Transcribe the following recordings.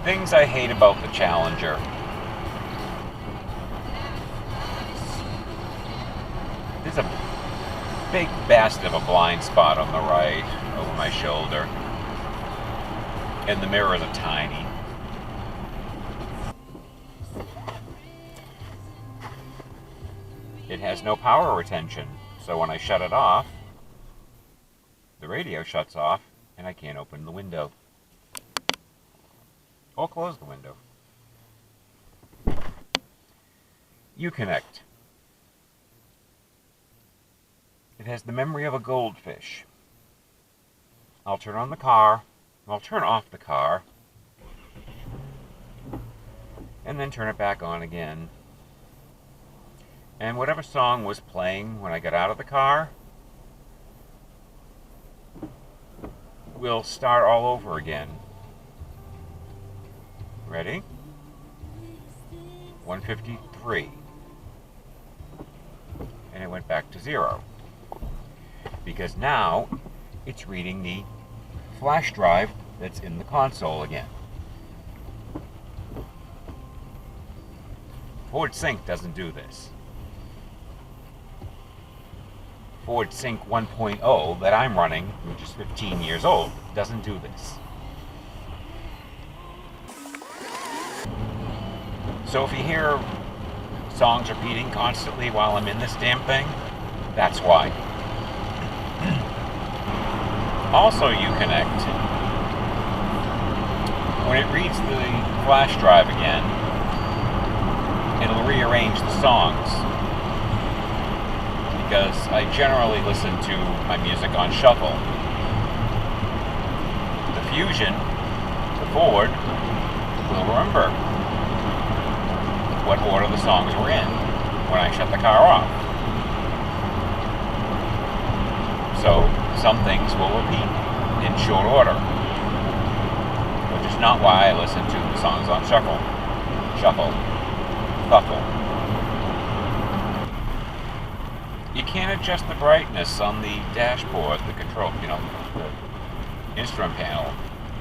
Things I hate about the Challenger. There's a big bastard of a blind spot on the right over my shoulder. And the mirrors are tiny. It has no power retention, so when I shut it off, the radio shuts off and I can't open the window. Or close the window. Uconnect. It has the memory of a goldfish. I'll turn on the car, I'll turn off the car, and then turn it back on again. And whatever song was playing when I got out of the car will start all over again. Ready? 153. And it went back to 0. Because now it's reading the flash drive that's in the console again. Ford Sync doesn't do this. Ford Sync 1.0 that I'm running, which is 15 years old, doesn't do this. So if you hear songs repeating constantly while I'm in this damn thing, that's why. Also Uconnect, when it reads the flash drive again, it'll rearrange the songs, because I generally listen to my music on shuffle. The Fusion, the Ford, will remember what order the songs were in when I shut the car off. So some things will repeat in short order, which is not why I listen to the songs on shuffle. You can't adjust the brightness on the dashboard, the control, the instrument panel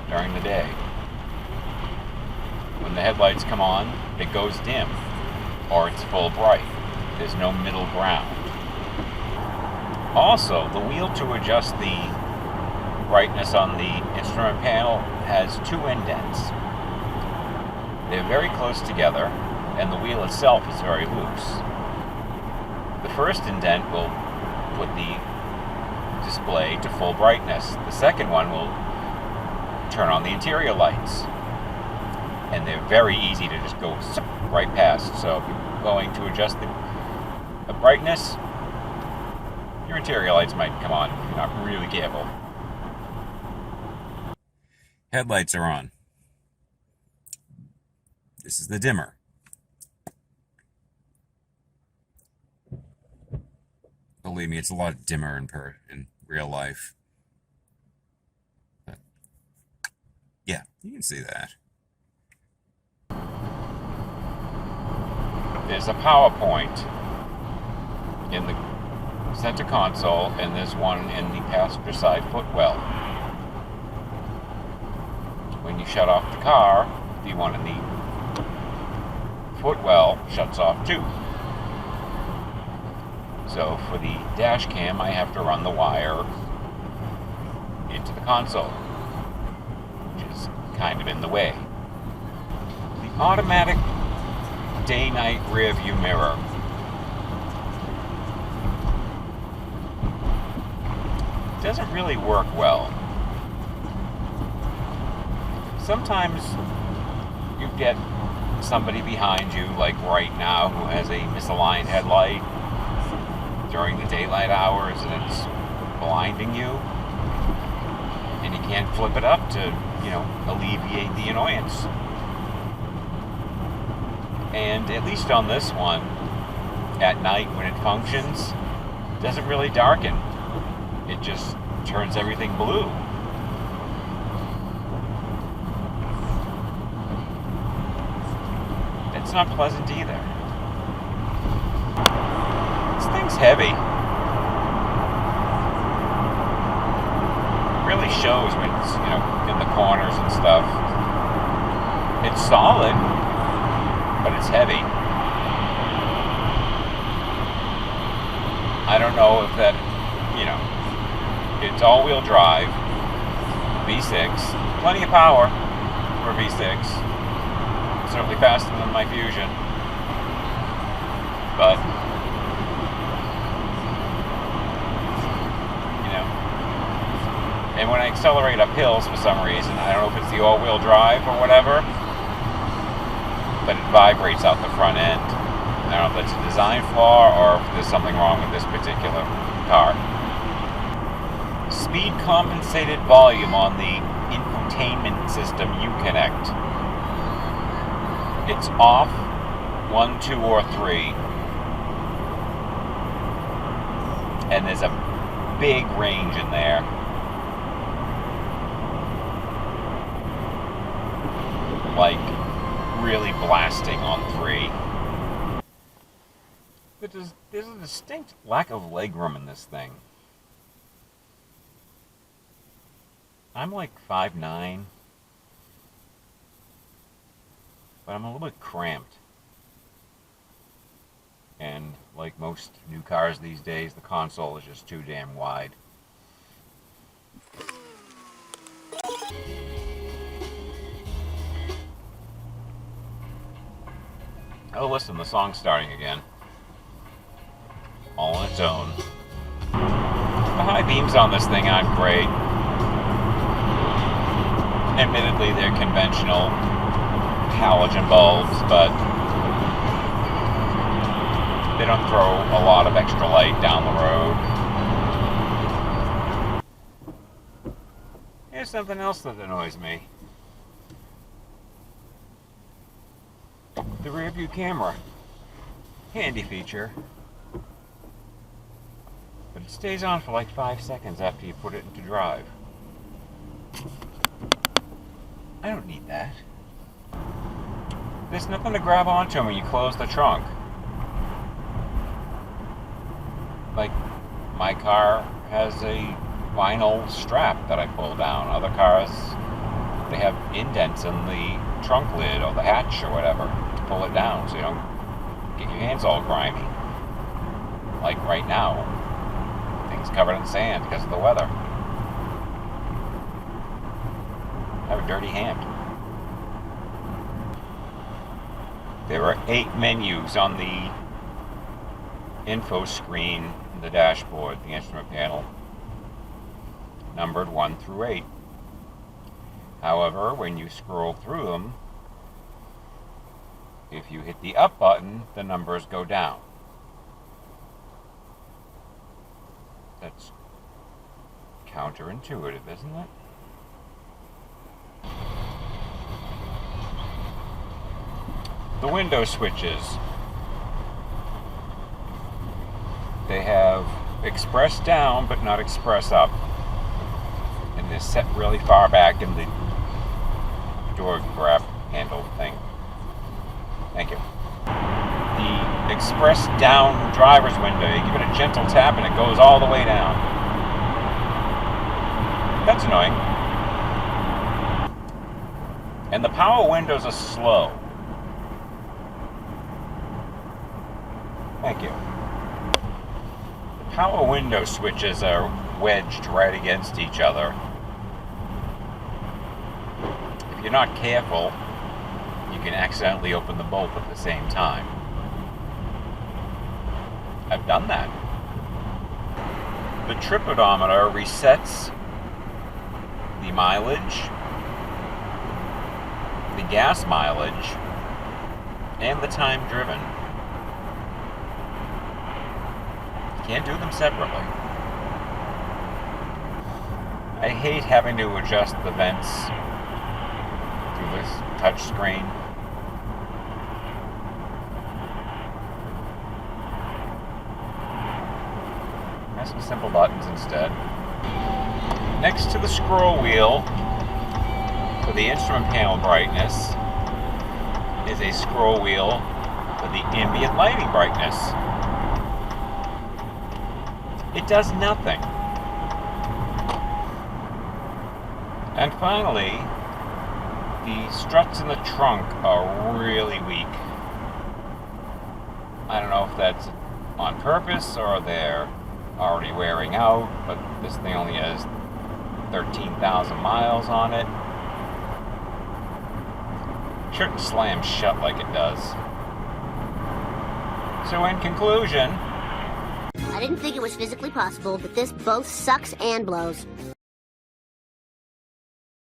during the day. When the headlights come on, it goes dim, or it's full bright. There's no middle ground. Also, the wheel to adjust the brightness on the instrument panel has 2 indents. They're very close together, and the wheel itself is very loose. The first indent will put the display to full brightness. The second one will turn on the interior lights. And they're very easy to just go right past. So if you're going to adjust the brightness, your interior lights might come on if you're not really careful. Headlights are on. This is the dimmer. Believe me, it's a lot dimmer in real life. But yeah, you can see that. There's a power point in the center console, and there's one in the passenger side footwell. When you shut off the car, the one in the footwell shuts off too. So for the dash cam, I have to run the wire into the console, which is kind of in the way. The automatic day-night rear view mirror. Doesn't really work well. Sometimes you get somebody behind you, like right now, who has a misaligned headlight during the daylight hours, and it's blinding you, and you can't flip it up to, alleviate the annoyance. And at least on this one, at night when it functions, it doesn't really darken. It just turns everything blue. It's not pleasant either. This thing's heavy. It really shows when it's, in the corners and stuff. It's solid, but it's heavy. I don't know if that, it's all-wheel drive, V6, plenty of power for V6. Certainly faster than my Fusion, but and when I accelerate up hills for some reason, I don't know if it's the all-wheel drive or whatever, but it vibrates out the front end. I don't know if that's a design flaw or if there's something wrong with this particular car. Speed compensated volume on the infotainment system Uconnect. It's off 1, 2, or 3. And there's a big range in there. Like really blasting on 3. But there's a distinct lack of legroom in this thing. I'm like 5'9", but I'm a little bit cramped. And like most new cars these days, the console is just too damn wide. Oh, listen, the song's starting again. All on its own. The high beams on this thing aren't great. Admittedly, they're conventional halogen bulbs, but they don't throw a lot of extra light down the road. Here's something else that annoys me. The rear view camera. Handy feature. But it stays on for like 5 seconds after you put it into drive. I don't need that. There's nothing to grab onto when you close the trunk. Like, my car has a vinyl strap that I pull down. Other cars, they have indents in the trunk lid or the hatch or whatever to pull it down so you don't get your hands all grimy. Like right now, things covered in sand because of the weather. I have a dirty hand. There are 8 menus on the info screen in the dashboard, the instrument panel, numbered 1 through 8. However, when you scroll through them, if you hit the up button, the numbers go down. That's counterintuitive, isn't it? The window switches. They have express down, but not express up. And they're set really far back in the door grab handle thing. Thank you. The express down driver's window, you give it a gentle tap and it goes all the way down. That's annoying. And the power windows are slow. Thank you. The power window switches are wedged right against each other. If you're not careful, you can accidentally open them both at the same time. I've done that. The trip odometer resets the mileage, the gas mileage, and the time driven. You can't do them separately. I hate having to adjust the vents through this touch screen. Has some simple buttons instead. Next to the scroll wheel for the instrument panel brightness is a scroll wheel for the ambient lighting brightness. It does nothing. And finally, The struts in the trunk are really weak. I don't know if that's on purpose or they're already wearing out, but this thing only has 13,000 miles on it. Shouldn't slam shut like it does. So in conclusion, I didn't think it was physically possible, but this both sucks and blows.